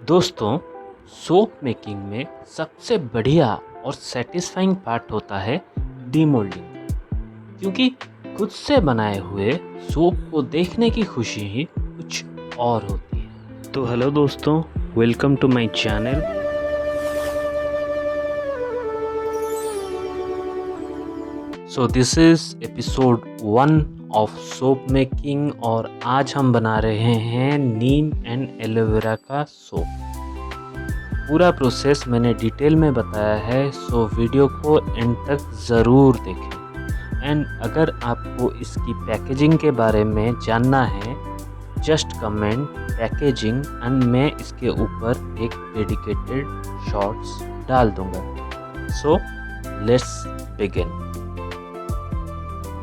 दोस्तों, soap making में सबसे बढ़िया और सेटिस्फाइंग पार्ट होता है डीमोल्डिंग, क्योंकि खुद से बनाए हुए सोप को देखने की खुशी ही कुछ और होती है। तो हेलो दोस्तों, welcome to my channel. So this is episode 1 of soap making और आज हम बना रहे हैं नीम एंड एलोवेरा का सोप। पूरा प्रोसेस मैंने डिटेल में बताया है, सो वीडियो को एंड तक ज़रूर देखें। एंड अगर आपको इसकी पैकेजिंग के बारे में जानना है, जस्ट कमेंट पैकेजिंग एंड मैं इसके ऊपर एक डेडिकेटेड शॉर्ट्स डाल दूंगा। So let's begin.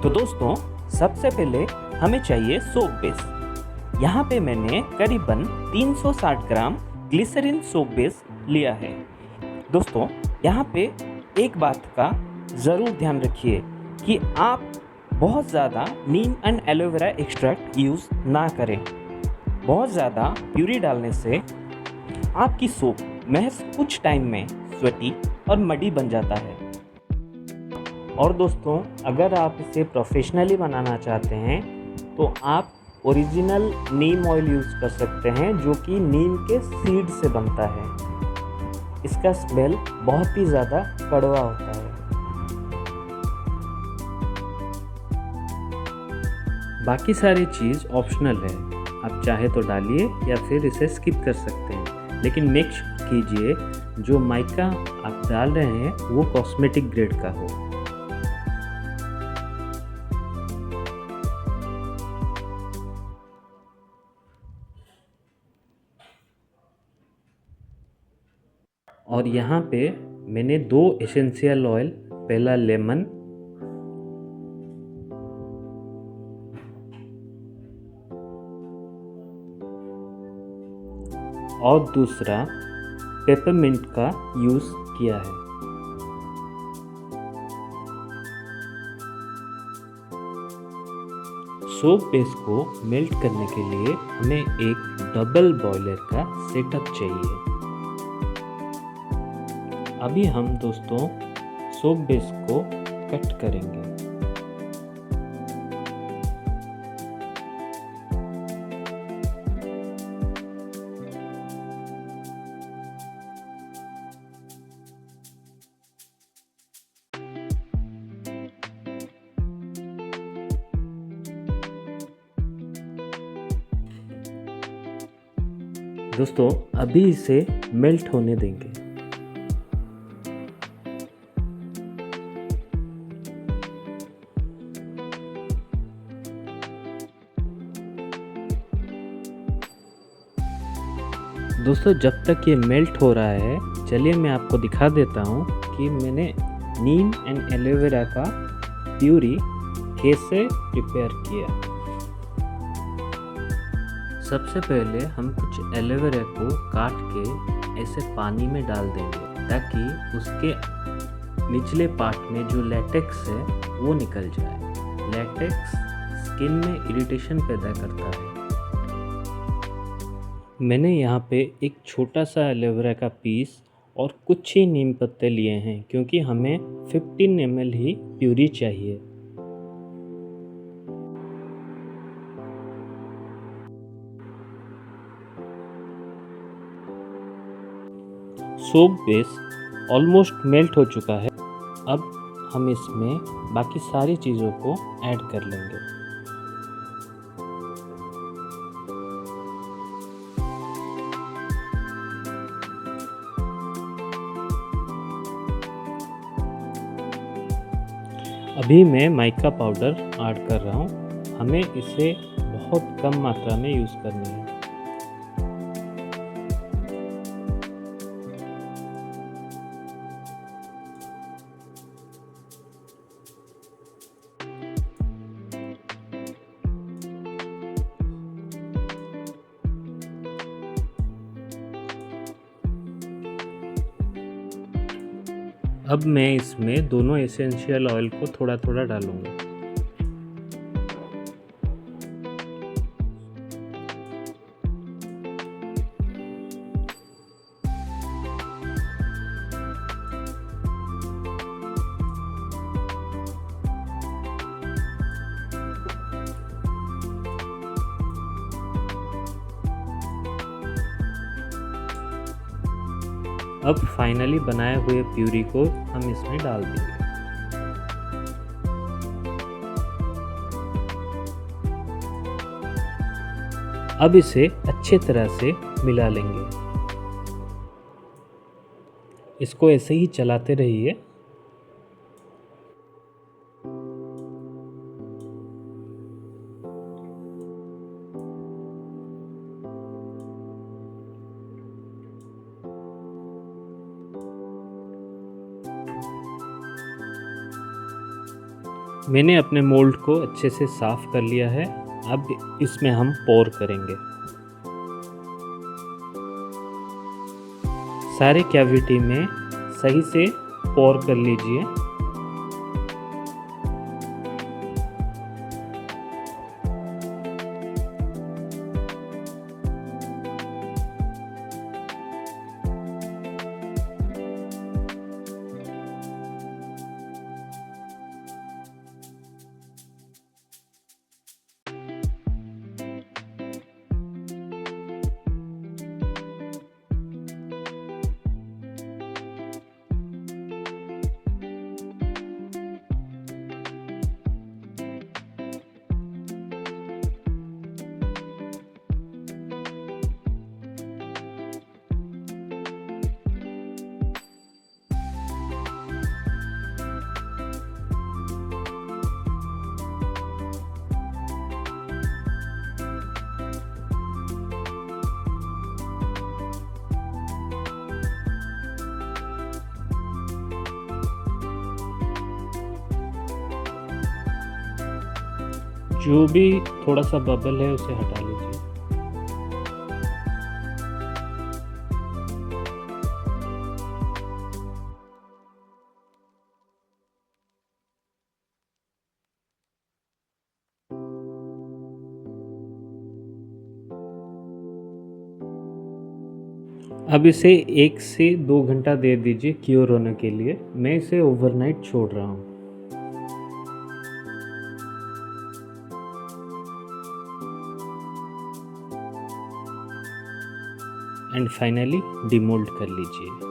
तो दोस्तों, सबसे पहले हमें चाहिए सोप बेस। यहाँ पे मैंने करीबन 360 ग्राम ग्लिसरीन सोप बेस लिया है। दोस्तों, यहाँ पे एक बात का ज़रूर ध्यान रखिए कि आप बहुत ज़्यादा नीम एंड एलोवेरा एक्सट्रैक्ट यूज़ ना करें। बहुत ज़्यादा प्यूरी डालने से आपकी सोप महज कुछ टाइम में स्वेटी और मडी बन जाता है। और दोस्तों, अगर आप इसे प्रोफेशनली बनाना चाहते हैं तो आप ओरिजिनल नीम ऑयल यूज़ कर सकते हैं, जो कि नीम के सीड से बनता है। इसका स्मेल बहुत ही ज़्यादा कड़वा होता है। बाकी सारी चीज़ ऑप्शनल है, आप चाहे तो डालिए या फिर इसे स्किप कर सकते हैं, लेकिन मेक कीजिए जो माइका आप डाल रहे हैं वो कॉस्मेटिक ग्रेड का हो। और यहाँ पे मैंने 2 एसेंशियल ऑयल, पहला लेमन और दूसरा पेपरमिंट का यूज़ किया है। सोप बेस को मेल्ट करने के लिए हमें एक डबल बॉयलर का सेटअप चाहिए। अभी हम दोस्तों सोप बेस को कट करेंगे। दोस्तों, अभी इसे मेल्ट होने देंगे। दोस्तों, जब तक ये मेल्ट हो रहा है, चलिए मैं आपको दिखा देता हूँ कि मैंने नीम एंड एलोवेरा का प्यूरी कैसे प्रिपेयर किया। सबसे पहले हम कुछ एलोवेरा को काट के ऐसे पानी में डाल देंगे, ताकि उसके निचले पार्ट में जो लैटेक्स है वो निकल जाए। लैटेक्स स्किन में इरिटेशन पैदा करता है। मैंने यहाँ पे एक छोटा सा एलोवेरा का पीस और कुछ ही नीम पत्ते लिए हैं, क्योंकि हमें 15 ml ही प्यूरी चाहिए। सोप बेस ऑलमोस्ट मेल्ट हो चुका है। अब हम इसमें बाकी सारी चीज़ों को ऐड कर लेंगे। अभी मैं माइका पाउडर ऐड कर रहा हूँ। हमें इसे बहुत कम मात्रा में यूज़ करनी है। अब मैं इसमें दोनों एसेंशियल ऑयल को थोड़ा थोड़ा डालूंगा। अब फाइनली बनाए हुए प्यूरी को हम इसमें डाल देंगे। अब इसे अच्छे तरह से मिला लेंगे। इसको ऐसे ही चलाते रहिए। मैंने अपने मोल्ड को अच्छे से साफ कर लिया है। अब इसमें हम पोर करेंगे। सारे कैविटी में सही से पोर कर लीजिए। जो भी थोड़ा सा बबल है उसे हटा लीजिए। अब इसे 1 से 2 घंटा दे दीजिए क्योर होने के लिए। मैं इसे ओवरनाइट छोड़ रहा हूँ। एंड फाइनली डिमोल्ड कर लीजिए।